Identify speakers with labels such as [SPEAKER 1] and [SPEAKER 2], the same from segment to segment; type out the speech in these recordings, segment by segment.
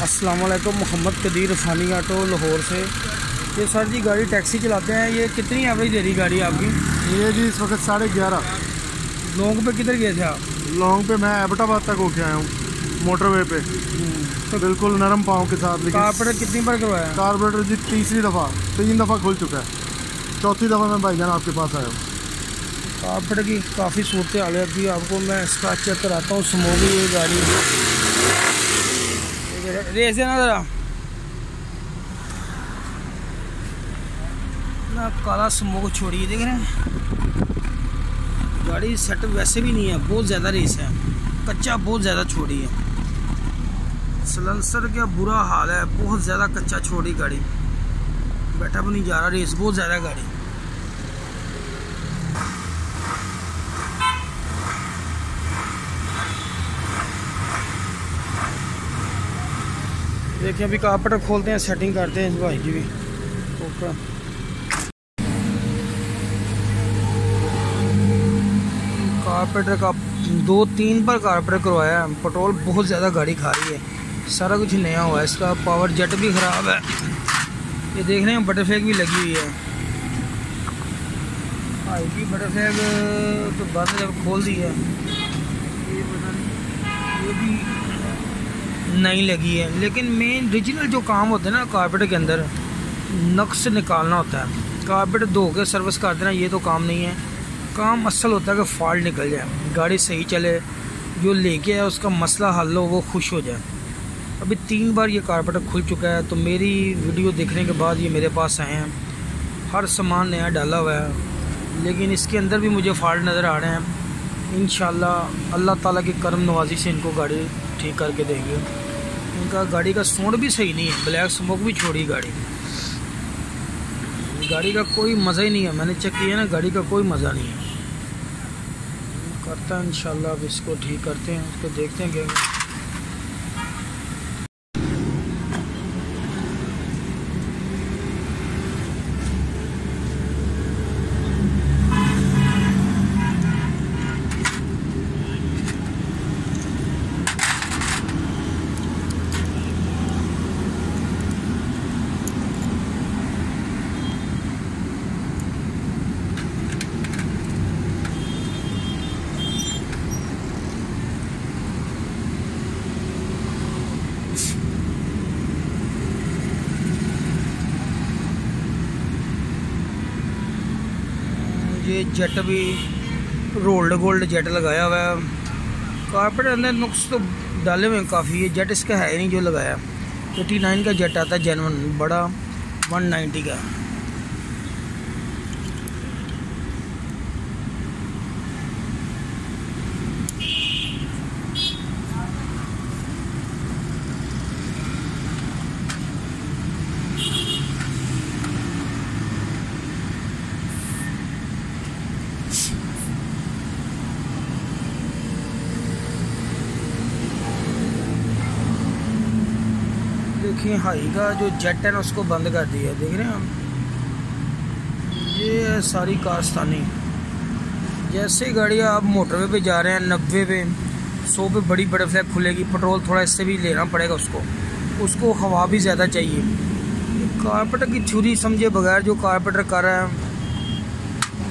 [SPEAKER 1] अस्सलाम वालेकुम। मोहम्मद कदीर रफानी ऑटो लाहौर से। ये सर जी गाड़ी टैक्सी चलाते हैं, ये कितनी एवरेज दे रही गाड़ी आपकी?
[SPEAKER 2] ये जी इस वक्त 11:30।
[SPEAKER 1] लॉन्ग पे किधर गए थे आप?
[SPEAKER 2] लॉन्ग पे मैं एबटाबाद तक होके आया हूँ, मोटरवे पे। तो बिल्कुल नरम पाँव के साथ। लेकिन
[SPEAKER 1] कारपोरेटर कितनी बार करवाया?
[SPEAKER 2] कारपोरेटर जी तीसरी दफ़ा, 3 दफ़ा खुल चुका है, चौथी दफ़ा मैं भाईजान आपके पास आया हूँ।
[SPEAKER 1] कारपोरेटर की काफ़ी सूरत हाल है। अभी आपको मैं इसका चेक कराता हूँ। स्मोक ये गाड़ी रेस है ना, ज़रा ना काला स्मोक छोड़िए। देख रहे हैं गाड़ी सेट वैसे भी नहीं है, बहुत ज़्यादा रेस है, कच्चा बहुत ज़्यादा छोड़ी है। सलेंसर का बुरा हाल है, बहुत ज़्यादा कच्चा छोड़ी गाड़ी, बैठा भी नहीं जा रहा, रेस बहुत ज़्यादा गाड़ी। देखिए अभी कारपेटर खोलते हैं, सेटिंग करते हैं इस भाई की भी। कारपेटर का 2-3 बार कारपेटर करवाया है। पेट्रोल बहुत ज़्यादा गाड़ी खा रही है, सारा कुछ नया हुआ है। इसका पावर जेट भी ख़राब है, ये देख रहे हैं बटरफ्लैग भी लगी हुई है। भाई की बटरफ्लैग तो बंद जब खोल दी है, ये पता नहीं ये भी नहीं लगी है। लेकिन मेन ओरिजिनल जो काम होता है ना कारपेटर के अंदर, नक्स निकालना होता है। कारपेटर धो के सर्विस कर देना ये तो काम नहीं है। काम असल होता है कि फॉल्ट निकल जाए, गाड़ी सही चले, जो लेके आया उसका मसला हल हो, वो खुश हो जाए। अभी 3 बार ये कारपेटर खुल चुका है, तो मेरी वीडियो देखने के बाद ये मेरे पास आए हैं। हर सामान नया डाला हुआ है, लेकिन इसके अंदर भी मुझे फॉल्ट नज़र आ रहे हैं। इंशाल्लाह अल्लाह ताला की करम नवाजी से इनको गाड़ी ठीक करके देंगे। इनका गाड़ी का साउंड भी सही नहीं है, ब्लैक स्मोक भी छोड़ी गाड़ी का कोई मज़ा ही नहीं है। मैंने चेक किया ना, गाड़ी का कोई मज़ा नहीं है। करता है इंशाल्लाह, अब इसको ठीक करते हैं, उसको देखते हैं क्या। ये जेट भी रोल्ड गोल्ड जेट लगाया हुआ है। कारपेट अंदर नुक्स तो डाले हुए हैं काफ़ी। ये जेट इसका है ही नहीं जो लगाया। 89 का जेट आता है जेनवन, बड़ा 190 का। देखिए हाई का जो जेट है ना उसको बंद कर दिया है, देख रहे हैं हम। ये है सारी कारस्तानी। जैसे गाड़ियाँ आप मोटरवे पे जा रहे हैं 90 पे 100 पे बड़ी बटरफ्लैग खुलेगी। पेट्रोल थोड़ा इससे भी लेना पड़ेगा उसको हवा भी ज़्यादा चाहिए। कारपेटर की थ्योरी समझे बगैर जो कारपेटर कर रहा है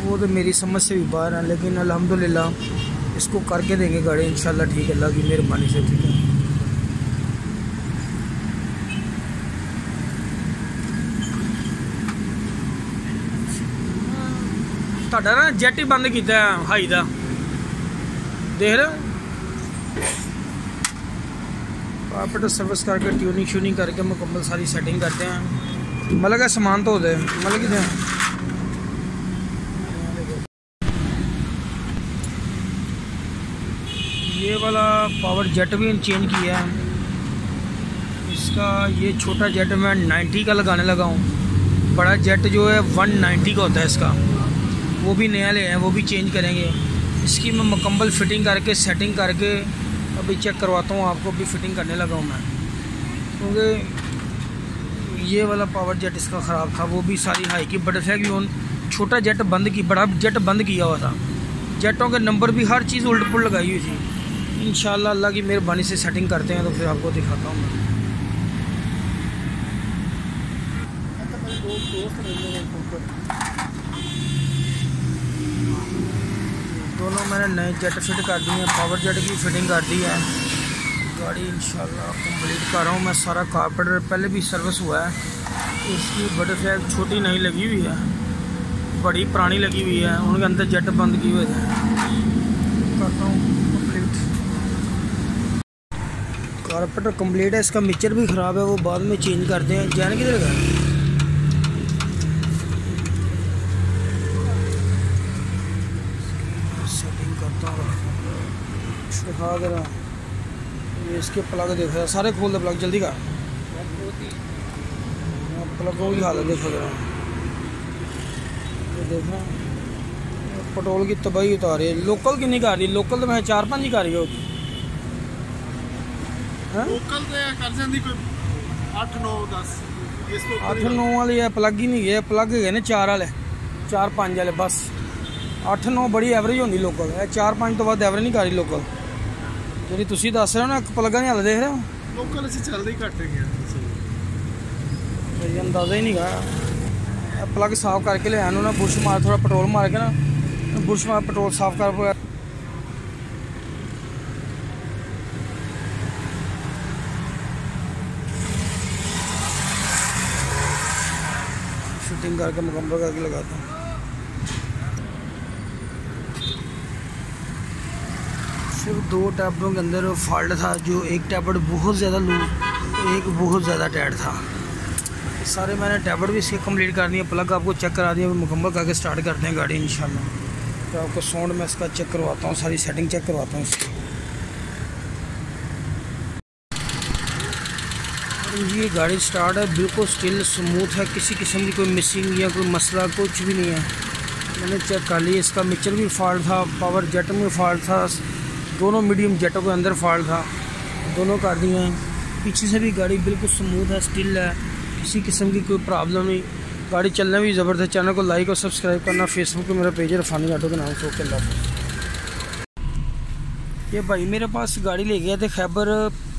[SPEAKER 1] वो तो मेरी समझ से भी बाहर है। लेकिन अल्हम्दुलिल्लाह इसको करके देंगे गाड़ी इंशाल्लाह ठीक है, अल्लाह की मेहरबानी से ठीक है। ਤੁਹਾਡਾ ਨਾ ਜੈਟ ਹੀ ਬੰਦ ਕੀਤਾ ਹਾਈ ਦਾ, देख रहे हो। कारपेटर सर्विस करके ट्यूनिंग श्यूनिंग करके मुकम्मल सारी सेटिंग करते हैं। मतलब का सामान तो होता है, मतलब कि ये वाला पावर जेट भी चेंज किया है इसका। ये छोटा जेट मैं 90 का लगाने लगा हूँ, बड़ा जेट जो है 190 का होता है इसका, वो भी नया ले हैं, वो भी चेंज करेंगे। इसकी मैं मुकम्मल फिटिंग करके सेटिंग करके अभी चेक करवाता हूँ आपको। भी फिटिंग करने लगा हूँ मैं, क्योंकि ये वाला पावर जेट इसका ख़राब था। वो भी सारी हाई की बटरफ्लैग भी छोटा जेट बंद की, बड़ा जेट बंद किया हुआ था। जेटों के नंबर भी हर चीज़ उल्ट पुल्ट लगाई हुई थी। इंशाल्लाह अल्लाह की मेहरबानी से सेटिंग करते हैं तो फिर आपको दिखाता हूँ मैं। दोनों मैंने नए जेट फिट कर दिए हैं, पावर जेट की फिटिंग कर दी है। गाड़ी इंशाल्लाह कंप्लीट कर रहा हूँ मैं। सारा कारपेटर पहले भी सर्विस हुआ है, इसकी बटरफ्लाई छोटी नहीं लगी हुई है, बड़ी पुरानी लगी हुई है, उनके अंदर जेट बंद किए हुए थे। करता हूँ कंप्लीट। कारपेटर कंप्लीट है, इसका मिक्सचर भी ख़राब है, वो बाद में चेंज करते हैं। जाने किधर गया? सेटिंग करता हूँ, दिखा दे रहा। ये इसके प्लग देखो, सारे खोल दे प्लग जल्दी का। प्लगों की हालत देखो जरा, ये देखो पेट्रोल की तबाही उतारी है। लोकल की नहीं कर रही, लोकल तो मैं 4-5 ही कर रही होगी।
[SPEAKER 2] लोकल तो कर जाती कोई 8-9-10
[SPEAKER 1] 8-9 वाली है, प्लग ही नहीं है। प्लग है ने 4 वाले, 4-5 वाले बस। 8-9 बड़ी एवरेज होती लोकल है, 4-5 तो बाद एवरेज नहीं कर रही लोकल। जी तुम दस रहे हो ना, प्लगा नहीं हाल देख रहे हो।
[SPEAKER 2] लोकल असी चलते ही घट गए,
[SPEAKER 1] अंदाजा ही नहीं गा। प्लग साफ करके ले आया ना, बुश मार थोड़ा पेट्रोल मार के ना, बुश मार पेट्रोल साफ कर। फिटिंग करके मुकम्मल करके लगाता हूँ। सिर्फ 2 टैबलों के अंदर फॉल्ट था, जो एक टैबलेट बहुत ज़्यादा लूज, एक बहुत ज़्यादा टाइट था। सारे मैंने टैबलेट भी इसके कंप्लीट कर दिए, प्लग आपको चेक करा दिया। मुकम्मल करके स्टार्ट करते हैं गाड़ी इंशाल्लाह। तो आपको साउंड में इसका चेक करवाता हूँ, सारी सेटिंग चेक करवाता हूँ इसकी। ये गाड़ी स्टार्ट है, बिल्कुल स्टिल स्मूथ है, किसी किस्म की कोई मिसिंग या कोई मसला कुछ भी नहीं है। मैंने चेक कर लिया, इसका मिक्सचर भी फॉल्ट था, पावर जेट में फॉल्ट था, दोनों मीडियम जेटों के अंदर फॉल्ट था, दोनों कर दिए हैं। पीछे से भी गाड़ी बिल्कुल स्मूथ है, स्टिल है, किसी किस्म की कोई प्रॉब्लम नहीं। गाड़ी चलना भी ज़बरदस्त। चैनल को लाइक और सब्सक्राइब करना। फेसबुक पे मेरा पेज है रफानी ऑटो के नाम से। ओके अल्लाह। ये भाई मेरे पास गाड़ी ले गया थे खैबर,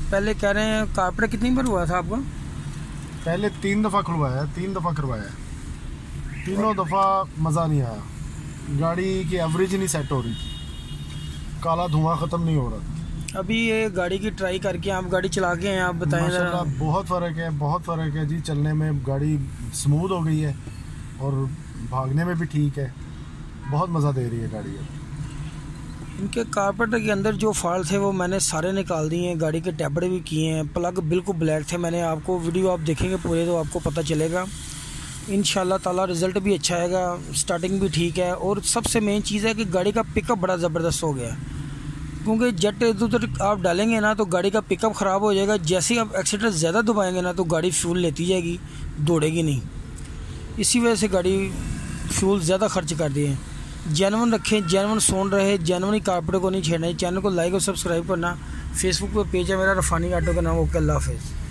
[SPEAKER 1] पहले कह रहे हैं कारपेटर कितनी बार हुआ था आपका?
[SPEAKER 2] पहले 3 दफ़ा खुलवाया, 3 दफ़ा करवाया, तीनों दफ़ा मज़ा नहीं आया। गाड़ी की एवरेज नहीं सेट हो रही, काला धुआं ख़त्म नहीं हो रहा।
[SPEAKER 1] अभी ये गाड़ी की ट्राई करके आप गाड़ी चला के हैं, आप बताएं जरा।
[SPEAKER 2] बहुत फ़र्क है, बहुत फ़र्क है जी। चलने में गाड़ी स्मूथ हो गई है और भागने में भी ठीक है, बहुत मज़ा दे रही है गाड़ी।
[SPEAKER 1] इनके कारपेटर के अंदर जो फॉल्ट थे वो मैंने सारे निकाल दिए हैं, गाड़ी के टैबड़े भी किए हैं। प्लग बिल्कुल ब्लैक थे। मैंने आपको वीडियो आप देखेंगे पूरे तो आपको पता चलेगा इंशाल्लाह ताला। रिज़ल्ट भी अच्छा आएगा, स्टार्टिंग भी ठीक है, और सबसे मेन चीज़ है कि गाड़ी का पिकअप बड़ा ज़बरदस्त हो गया है, क्योंकि जेट इधर उधर आप डालेंगे ना तो गाड़ी का पिकअप ख़राब हो जाएगा। जैसे ही आप एक्सीटर ज़्यादा दबाएंगे ना तो गाड़ी फ्यूल लेती जाएगी, दौड़ेगी नहीं। इसी वजह से गाड़ी फ्यूल ज़्यादा खर्च कर दिए। जेनवन रखें, जेनवन सोन रहे, जेनवन ही कारपेटर को नहीं छेड़ना। चैनल को लाइक और सब्सक्राइब करना। फेसबुक पर पेज है मेरा रफानी ऑटो का नाम। ओके अल्लाह हाफ़िज़।